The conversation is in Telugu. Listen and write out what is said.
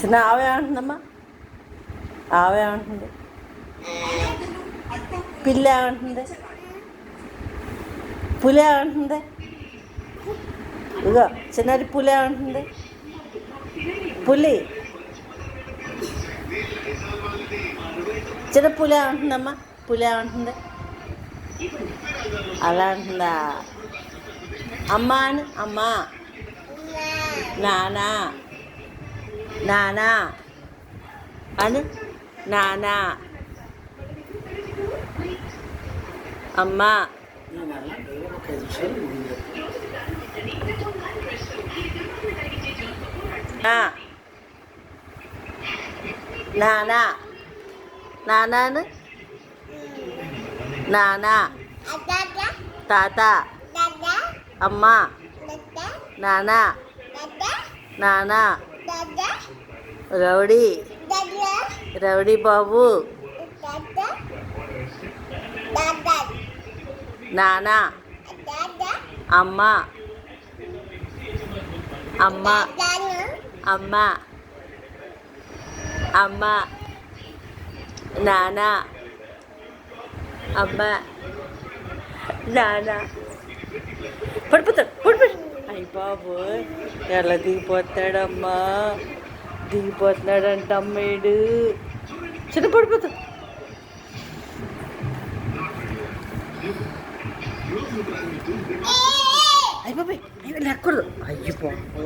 చిన్న ఆవేమంటుందమ్మా? ఆవేమంటుంది? పిల్ల ఏమంటుంది? పులి ఏమంటుంది? ఇగో చిన్నది పులి ఏమంటుంది? పులి చిన్న పులి ఏమంటుందమ్మా? పులి ఏమంటుంది? అలా అంటుందా? అమ్మ అని అమ్మా, నానా, నానా అని, నానా, అమ్మా, నానా, నానాను, నానా, తాత, అమ్మ, నానా, నానా, రౌడీ, రౌడీ బాబు, నానా, అమ్మ, అమ్మ, అమ్మ, అమ్మ, నానా, అమ్మ, నానా. పడిపోతాడు పడిపోయి. అయ్య బాబు ఎలా దిగిపోతున్నాడమ్మా, దిగిపోతున్నాడంట అమ్మాయిడు. చిన్న పడిపోతాడు. అయ్య బాబాయ్, అయ్యో లేకూడదు. అయ్య బాబు